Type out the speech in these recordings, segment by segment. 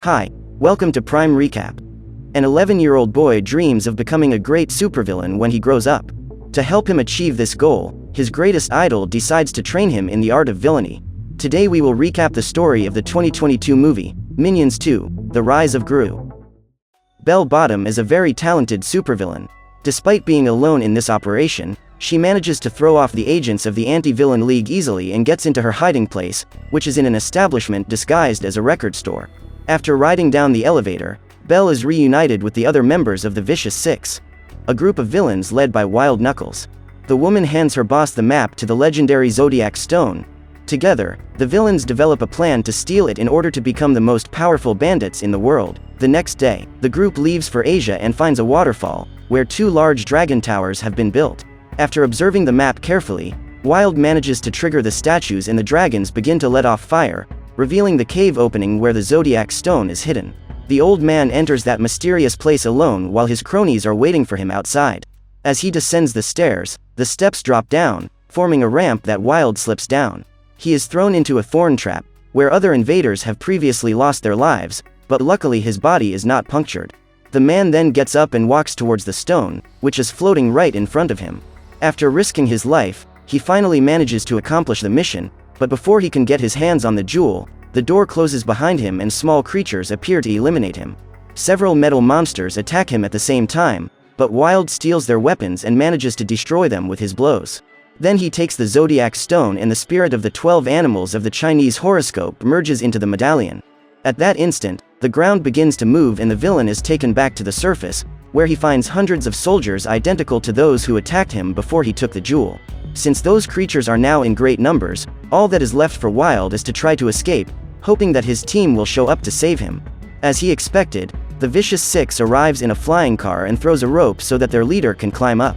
Hi, welcome to Prime Recap. An 11-year-old boy dreams of becoming a great supervillain when he grows up. To help him achieve this goal, his greatest idol decides to train him in the art of villainy. Today we will recap the story of the 2022 movie, Minions 2: The Rise of Gru. Bell Bottom is a very talented supervillain. Despite being alone in this operation, she manages to throw off the agents of the anti-villain league easily and gets into her hiding place, which is in an establishment disguised as a record store. After riding down the elevator, Bell is reunited with the other members of the Vicious Six, a group of villains led by Wild Knuckles. The woman hands her boss the map to the legendary Zodiac stone. Together, the villains develop a plan to steal it in order to become the most powerful bandits in the world. The next day, the group leaves for Asia and finds a waterfall, where two large dragon towers have been built. After observing the map carefully, Wild manages to trigger the statues and the dragons begin to let off fire, revealing the cave opening where the Zodiac stone is hidden. The old man enters that mysterious place alone while his cronies are waiting for him outside. As he descends the stairs, the steps drop down, forming a ramp that Wild slips down. He is thrown into a thorn trap, where other invaders have previously lost their lives, but luckily his body is not punctured. The man then gets up and walks towards the stone, which is floating right in front of him. After risking his life, he finally manages to accomplish the mission, but before he can get his hands on the jewel, the door closes behind him and small creatures appear to eliminate him. Several metal monsters attack him at the same time, but Wild steals their weapons and manages to destroy them with his blows. Then he takes the Zodiac stone and the spirit of the 12 animals of the Chinese horoscope merges into the medallion. At that instant, the ground begins to move and the villain is taken back to the surface, where he finds hundreds of soldiers identical to those who attacked him before he took the jewel. Since those creatures are now in great numbers, all that is left for Wild is to try to escape, hoping that his team will show up to save him. As he expected, the Vicious Six arrives in a flying car and throws a rope so that their leader can climb up.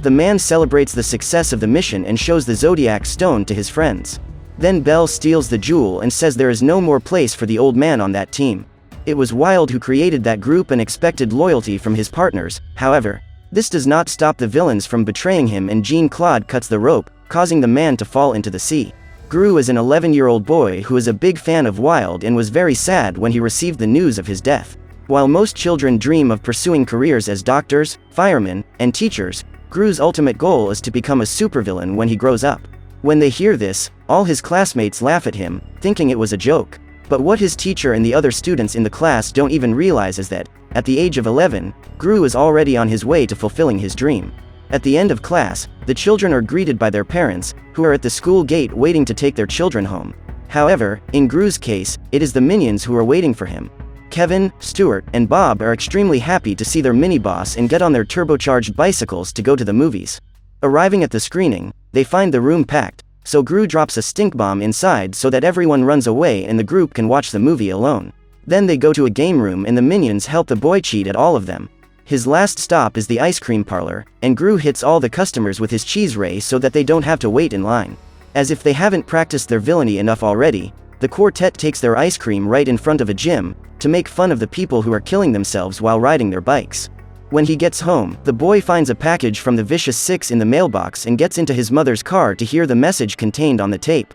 The man celebrates the success of the mission and shows the Zodiac stone to his friends. Then Bell steals the jewel and says there is no more place for the old man on that team. It was Wild who created that group and expected loyalty from his partners. However, this does not stop the villains from betraying him and Jean-Claude cuts the rope, causing the man to fall into the sea. Gru is an 11-year-old boy who is a big fan of Wild and was very sad when he received the news of his death. While most children dream of pursuing careers as doctors, firemen, and teachers, Gru's ultimate goal is to become a supervillain when he grows up. When they hear this, all his classmates laugh at him, thinking it was a joke. But what his teacher and the other students in the class don't even realize is that, at the age of 11, Gru is already on his way to fulfilling his dream. At the end of class, the children are greeted by their parents, who are at the school gate waiting to take their children home. However, in Gru's case, it is the minions who are waiting for him. Kevin, Stuart, and Bob are extremely happy to see their mini-boss and get on their turbocharged bicycles to go to the movies. Arriving at the screening, they find the room packed, so Gru drops a stink bomb inside so that everyone runs away and the group can watch the movie alone. Then they go to a game room and the minions help the boy cheat at all of them. His last stop is the ice cream parlor, and Gru hits all the customers with his cheese ray so that they don't have to wait in line. As if they haven't practiced their villainy enough already, the quartet takes their ice cream right in front of a gym, to make fun of the people who are killing themselves while riding their bikes. When he gets home, the boy finds a package from the Vicious Six in the mailbox and gets into his mother's car to hear the message contained on the tape.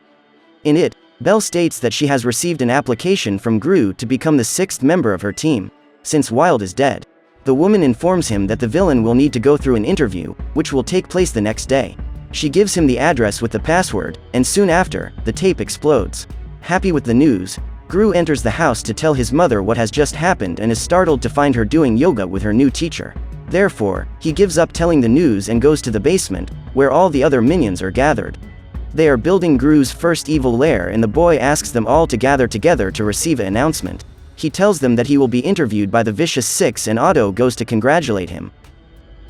In it, Belle states that she has received an application from Gru to become the 6th member of her team, since Wild is dead. The woman informs him that the villain will need to go through an interview, which will take place the next day. She gives him the address with the password, and soon after, the tape explodes. Happy with the news, Gru enters the house to tell his mother what has just happened and is startled to find her doing yoga with her new teacher. Therefore, he gives up telling the news and goes to the basement, where all the other minions are gathered. They are building Gru's first evil lair and the boy asks them all to gather together to receive an announcement. He tells them that he will be interviewed by the Vicious Six and Otto goes to congratulate him.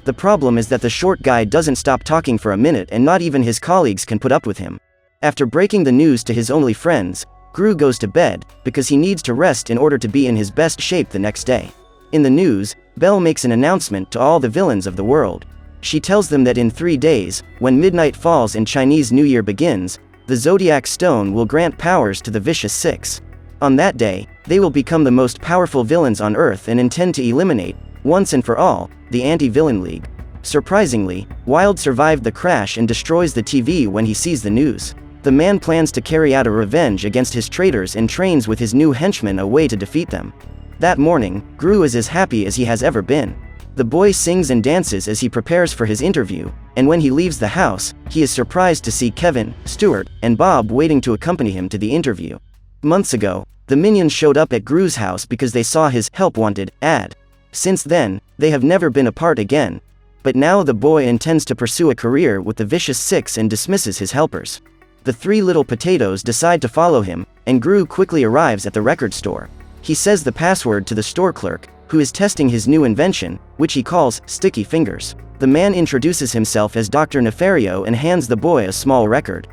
The problem is that the short guy doesn't stop talking for a minute and not even his colleagues can put up with him. After breaking the news to his only friends, Gru goes to bed, because he needs to rest in order to be in his best shape the next day. In the news, Belle makes an announcement to all the villains of the world. She tells them that in 3 days, when midnight falls and Chinese New Year begins, the Zodiac stone will grant powers to the Vicious Six. On that day, they will become the most powerful villains on Earth and intend to eliminate, once and for all, the anti-villain league. Surprisingly, Wild survived the crash and destroys the TV when he sees the news. The man plans to carry out a revenge against his traitors and trains with his new henchmen a way to defeat them. That morning, Gru is as happy as he has ever been. The boy sings and dances as he prepares for his interview, and when he leaves the house, he is surprised to see Kevin, Stuart, and Bob waiting to accompany him to the interview. Months ago, the minions showed up at Gru's house because they saw his "Help Wanted" ad. Since then, they have never been apart again. But now the boy intends to pursue a career with the Vicious Six and dismisses his helpers. The three little potatoes decide to follow him, and Gru quickly arrives at the record store. He says the password to the store clerk, who is testing his new invention, which he calls Sticky Fingers. The man introduces himself as Dr. Nefario and hands the boy a small record.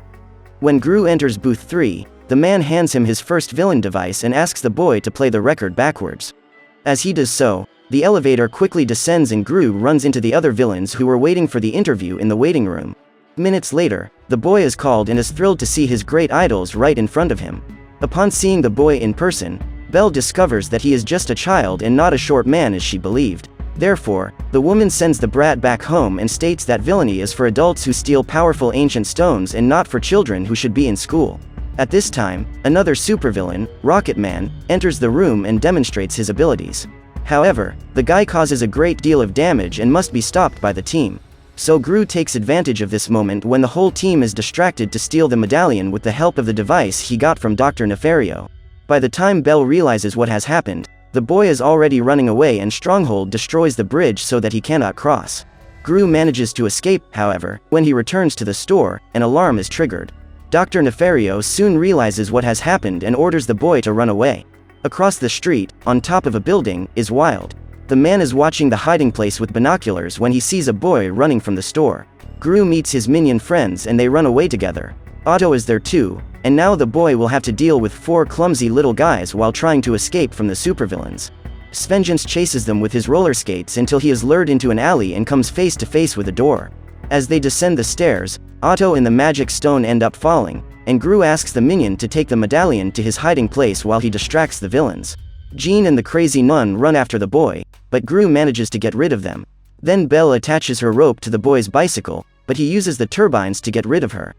When Gru enters booth 3, the man hands him his first villain device and asks the boy to play the record backwards. As he does so, the elevator quickly descends and Gru runs into the other villains who were waiting for the interview in the waiting room. Minutes later, the boy is called and is thrilled to see his great idols right in front of him. Upon seeing the boy in person, Belle discovers that he is just a child and not a short man as she believed. Therefore, the woman sends the brat back home and states that villainy is for adults who steal powerful ancient stones and not for children who should be in school. At this time, another supervillain, Rocket Man, enters the room and demonstrates his abilities. However, the guy causes a great deal of damage and must be stopped by the team. So Gru takes advantage of this moment when the whole team is distracted to steal the medallion with the help of the device he got from Dr. Nefario. By the time Belle realizes what has happened, the boy is already running away and Stronghold destroys the bridge so that he cannot cross. Gru manages to escape, however. When he returns to the store, an alarm is triggered. Dr. Nefario soon realizes what has happened and orders the boy to run away. Across the street, on top of a building, is Wild. The man is watching the hiding place with binoculars when he sees a boy running from the store. Gru meets his minion friends and they run away together. Otto is there too, and now the boy will have to deal with 4 clumsy little guys while trying to escape from the supervillains. Svengeance chases them with his roller skates until he is lured into an alley and comes face to face with a door. As they descend the stairs, Otto and the magic stone end up falling, and Gru asks the minion to take the medallion to his hiding place while he distracts the villains. Jean and the crazy nun run after the boy, but Gru manages to get rid of them. Then Belle attaches her rope to the boy's bicycle, but he uses the turbines to get rid of her.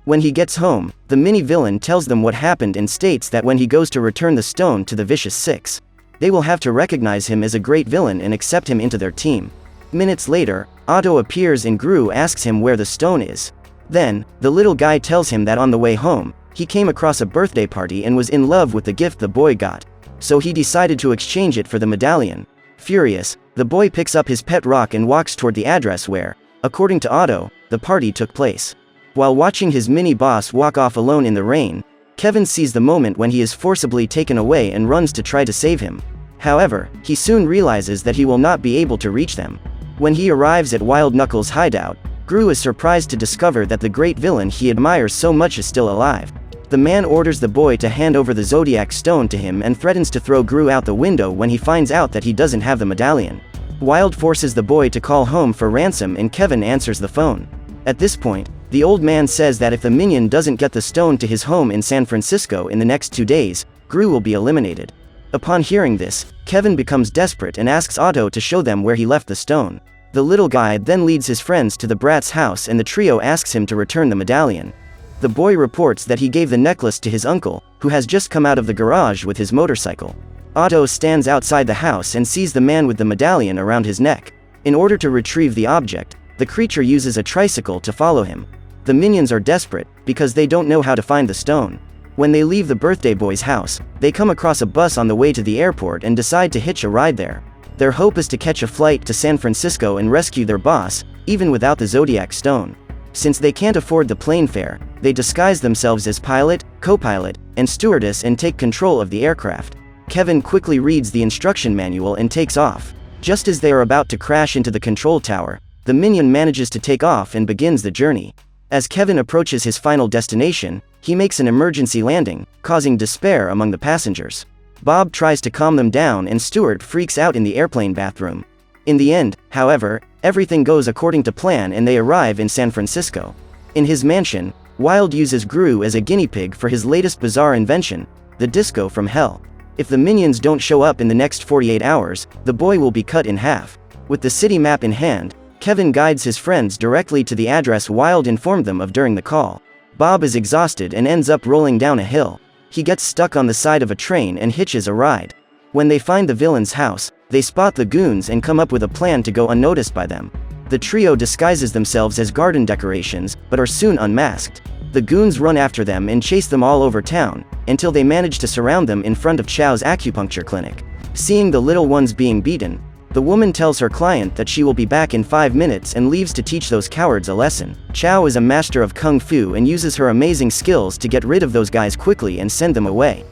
When he gets home, the mini-villain tells them what happened and states that when he goes to return the stone to the Vicious Six, they will have to recognize him as a great villain and accept him into their team. Minutes later, Otto appears and Gru asks him where the stone is. Then, the little guy tells him that on the way home, he came across a birthday party and was in love with the gift the boy got. So he decided to exchange it for the medallion. Furious, the boy picks up his pet rock and walks toward the address where, according to Otto, the party took place. While watching his mini-boss walk off alone in the rain, Kevin sees the moment when he is forcibly taken away and runs to try to save him. However, he soon realizes that he will not be able to reach them. When he arrives at Wild Knuckles' hideout, Gru is surprised to discover that the great villain he admires so much is still alive. The man orders the boy to hand over the Zodiac stone to him and threatens to throw Gru out the window when he finds out that he doesn't have the medallion. Wild forces the boy to call home for ransom and Kevin answers the phone. At this point, the old man says that if the minion doesn't get the stone to his home in San Francisco in the next 2 days, Gru will be eliminated. Upon hearing this, Kevin becomes desperate and asks Otto to show them where he left the stone. The little guy then leads his friends to the brat's house and the trio asks him to return the medallion. The boy reports that he gave the necklace to his uncle, who has just come out of the garage with his motorcycle. Otto stands outside the house and sees the man with the medallion around his neck. In order to retrieve the object, the creature uses a tricycle to follow him. The minions are desperate, because they don't know how to find the stone. When they leave the birthday boy's house, they come across a bus on the way to the airport and decide to hitch a ride there. Their hope is to catch a flight to San Francisco and rescue their boss, even without the Zodiac stone. Since they can't afford the plane fare, they disguise themselves as pilot, co-pilot, and stewardess and take control of the aircraft. Kevin quickly reads the instruction manual and takes off. Just as they are about to crash into the control tower, the minion manages to take off and begins the journey. As Kevin approaches his final destination, he makes an emergency landing, causing despair among the passengers. Bob tries to calm them down and Stuart freaks out in the airplane bathroom. In the end, however, everything goes according to plan and they arrive in San Francisco. In his mansion, Wild uses Gru as a guinea pig for his latest bizarre invention, the disco from hell. If the minions don't show up in the next 48 hours, the boy will be cut in half. With the city map in hand, Kevin guides his friends directly to the address Wild informed them of during the call. Bob is exhausted and ends up rolling down a hill. He gets stuck on the side of a train and hitches a ride. When they find the villain's house, they spot the goons and come up with a plan to go unnoticed by them. The trio disguises themselves as garden decorations, but are soon unmasked. The goons run after them and chase them all over town, until they manage to surround them in front of Chow's acupuncture clinic. Seeing the little ones being beaten, the woman tells her client that she will be back in 5 minutes and leaves to teach those cowards a lesson. Chow is a master of kung fu and uses her amazing skills to get rid of those guys quickly and send them away.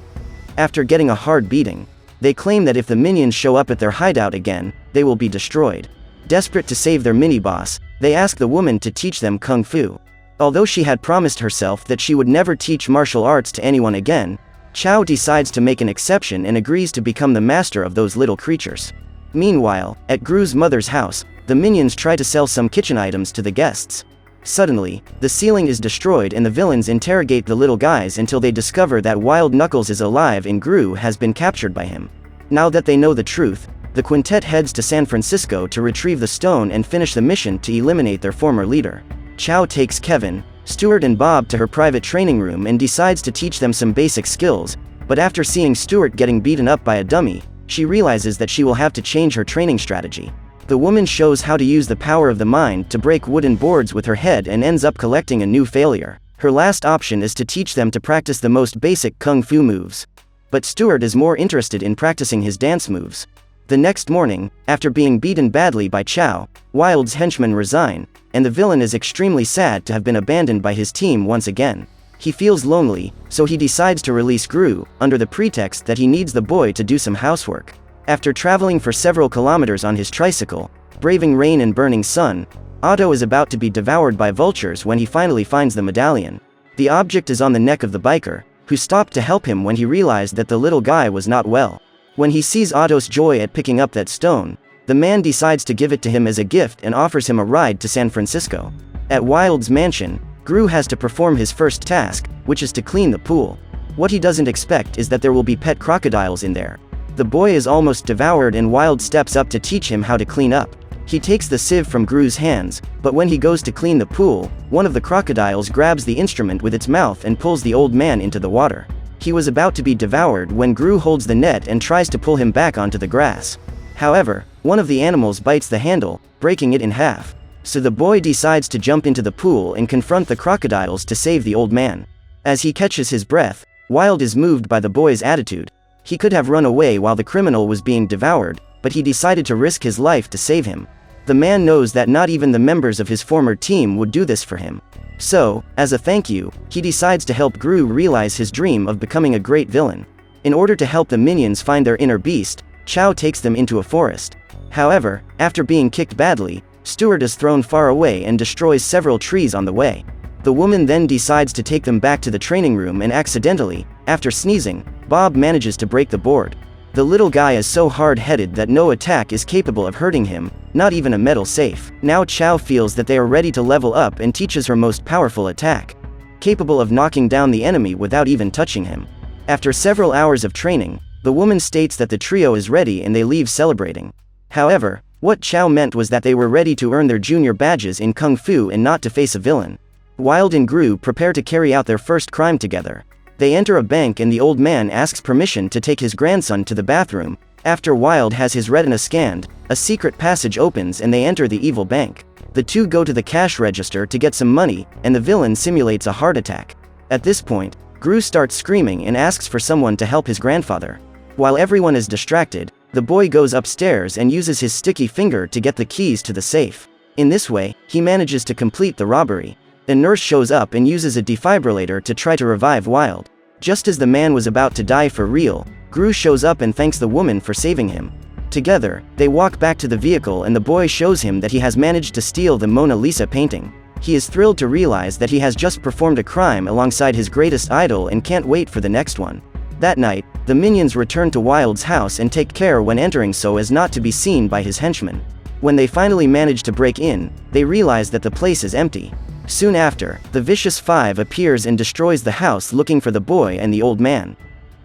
After getting a hard beating, they claim that if the minions show up at their hideout again, they will be destroyed. Desperate to save their mini-boss, they ask the woman to teach them kung fu. Although she had promised herself that she would never teach martial arts to anyone again, Chow decides to make an exception and agrees to become the master of those little creatures. Meanwhile, at Gru's mother's house, the minions try to sell some kitchen items to the guests. Suddenly, the ceiling is destroyed and the villains interrogate the little guys until they discover that Wild Knuckles is alive and Gru has been captured by him. Now that they know the truth, the quintet heads to San Francisco to retrieve the stone and finish the mission to eliminate their former leader. Chow takes Kevin, Stuart and Bob to her private training room and decides to teach them some basic skills, but after seeing Stuart getting beaten up by a dummy, she realizes that she will have to change her training strategy. The woman shows how to use the power of the mind to break wooden boards with her head and ends up collecting a new failure. Her last option is to teach them to practice the most basic kung fu moves. But Stuart is more interested in practicing his dance moves. The next morning, after being beaten badly by Chow, Wild's henchmen resign, and the villain is extremely sad to have been abandoned by his team once again. He feels lonely, so he decides to release Gru, under the pretext that he needs the boy to do some housework. After traveling for several kilometers on his tricycle, braving rain and burning sun, Otto is about to be devoured by vultures when he finally finds the medallion. The object is on the neck of the biker, who stopped to help him when he realized that the little guy was not well. When he sees Otto's joy at picking up that stone, the man decides to give it to him as a gift and offers him a ride to San Francisco. At Wild's mansion, Gru has to perform his first task, which is to clean the pool. What he doesn't expect is that there will be pet crocodiles in there. The boy is almost devoured and Wild steps up to teach him how to clean up. He takes the sieve from Gru's hands, but when he goes to clean the pool, one of the crocodiles grabs the instrument with its mouth and pulls the old man into the water. He was about to be devoured when Gru holds the net and tries to pull him back onto the grass. However, one of the animals bites the handle, breaking it in half. So the boy decides to jump into the pool and confront the crocodiles to save the old man. As he catches his breath, Wild is moved by the boy's attitude. He could have run away while the criminal was being devoured, but he decided to risk his life to save him. The man knows that not even the members of his former team would do this for him. So, as a thank you, he decides to help Gru realize his dream of becoming a great villain. In order to help the minions find their inner beast, Chow takes them into a forest. However, after being kicked badly, Stuart is thrown far away and destroys several trees on the way. The woman then decides to take them back to the training room and accidentally, after sneezing, Bob manages to break the board. The little guy is so hard-headed that no attack is capable of hurting him, not even a metal safe. Now Chow feels that they are ready to level up and teaches her most powerful attack, capable of knocking down the enemy without even touching him. After several hours of training, the woman states that the trio is ready and they leave celebrating. However, what Chow meant was that they were ready to earn their junior badges in Kung Fu and not to face a villain. Wild and Gru prepare to carry out their first crime together. They enter a bank and the old man asks permission to take his grandson to the bathroom. After Wild has his retina scanned, a secret passage opens and they enter the evil bank. The two go to the cash register to get some money, and the villain simulates a heart attack. At this point, Gru starts screaming and asks for someone to help his grandfather. While everyone is distracted, the boy goes upstairs and uses his sticky finger to get the keys to the safe. In this way, he manages to complete the robbery. A nurse shows up and uses a defibrillator to try to revive Wild. Just as the man was about to die for real, Gru shows up and thanks the woman for saving him. Together, they walk back to the vehicle and the boy shows him that he has managed to steal the Mona Lisa painting. He is thrilled to realize that he has just performed a crime alongside his greatest idol and can't wait for the next one. That night, the minions return to Wild's house and take care when entering so as not to be seen by his henchmen. When they finally manage to break in, they realize that the place is empty. Soon after, the Vicious Five appears and destroys the house looking for the boy and the old man.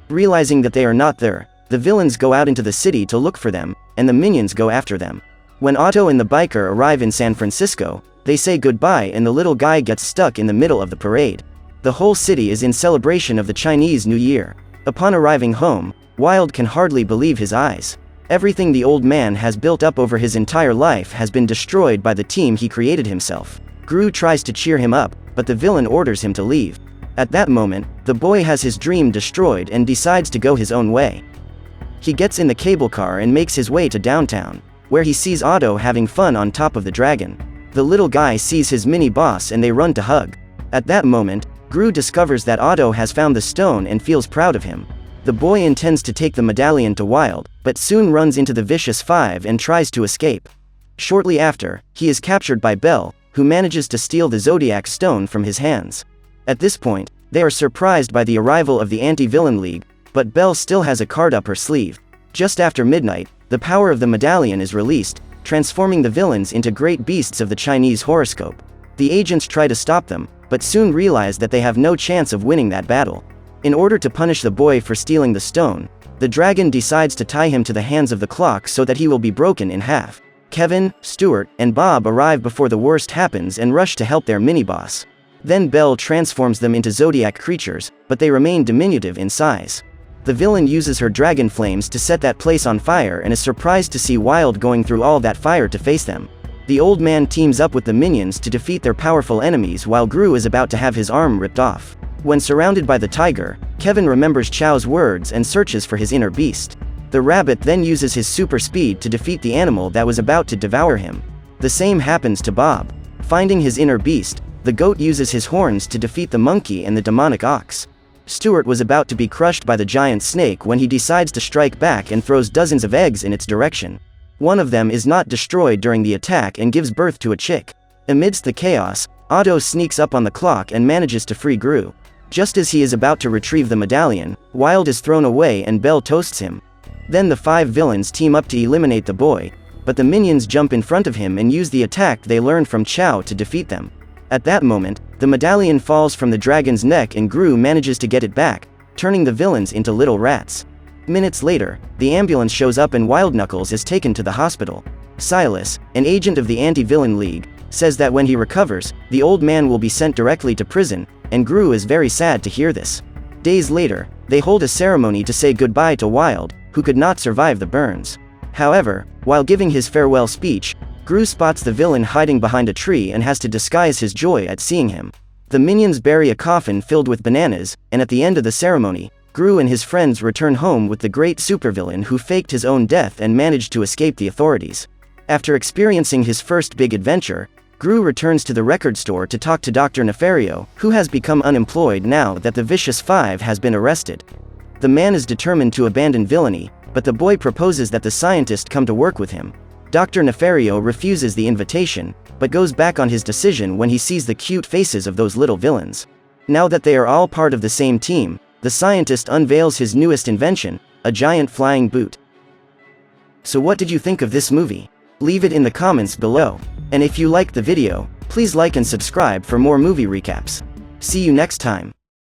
Realizing that they are not there, the villains go out into the city to look for them, and the minions go after them. When Otto and the biker arrive in San Francisco, they say goodbye and the little guy gets stuck in the middle of the parade. The whole city is in celebration of the Chinese New Year. Upon arriving home, Wild can hardly believe his eyes. Everything the old man has built up over his entire life has been destroyed by the team he created himself. Gru tries to cheer him up, but the villain orders him to leave. At that moment, the boy has his dream destroyed and decides to go his own way. He gets in the cable car and makes his way to downtown, where he sees Otto having fun on top of the dragon. The little guy sees his mini-boss and they run to hug. At that moment, Gru discovers that Otto has found the stone and feels proud of him. The boy intends to take the medallion to Wild, but soon runs into the Vicious Five and tries to escape. Shortly after, he is captured by Belle, who manages to steal the Zodiac stone from his hands. At this point, they are surprised by the arrival of the Anti-Villain League, but Belle still has a card up her sleeve. Just after midnight, the power of the medallion is released, transforming the villains into great beasts of the Chinese horoscope. The agents try to stop them, but soon realize that they have no chance of winning that battle. In order to punish the boy for stealing the stone, the dragon decides to tie him to the hands of the clock so that he will be broken in half. Kevin, Stuart, and Bob arrive before the worst happens and rush to help their mini-boss. Then Belle transforms them into Zodiac creatures, but they remain diminutive in size. The villain uses her dragon flames to set that place on fire and is surprised to see Wild going through all that fire to face them. The old man teams up with the minions to defeat their powerful enemies while Gru is about to have his arm ripped off. When surrounded by the tiger, Kevin remembers Chow's words and searches for his inner beast. The rabbit then uses his super speed to defeat the animal that was about to devour him. The same happens to Bob. Finding his inner beast, the goat uses his horns to defeat the monkey and the demonic ox. Stuart was about to be crushed by the giant snake when he decides to strike back and throws dozens of eggs in its direction. One of them is not destroyed during the attack and gives birth to a chick. Amidst the chaos, Otto sneaks up on the clock and manages to free Gru. Just as he is about to retrieve the medallion, Wild is thrown away and Belle toasts him. Then the five villains team up to eliminate the boy, but the minions jump in front of him and use the attack they learned from Chow to defeat them. At that moment, the medallion falls from the dragon's neck and Gru manages to get it back, turning the villains into little rats. Minutes later, the ambulance shows up and Wild Knuckles is taken to the hospital. Silas, an agent of the Anti-Villain League, says that when he recovers, the old man will be sent directly to prison, and Gru is very sad to hear this. Days later, they hold a ceremony to say goodbye to Wild, who could not survive the burns. However, while giving his farewell speech, Gru spots the villain hiding behind a tree and has to disguise his joy at seeing him. The minions bury a coffin filled with bananas, and at the end of the ceremony, Gru and his friends return home with the great supervillain who faked his own death and managed to escape the authorities. After experiencing his first big adventure, Gru returns to the record store to talk to Dr. Nefario, who has become unemployed now that the Vicious Five has been arrested. The man is determined to abandon villainy, but the boy proposes that the scientist come to work with him. Dr. Nefario refuses the invitation, but goes back on his decision when he sees the cute faces of those little villains. Now that they are all part of the same team, the scientist unveils his newest invention, a giant flying boot. So what did you think of this movie? Leave it in the comments below. And if you liked the video, please like and subscribe for more movie recaps. See you next time.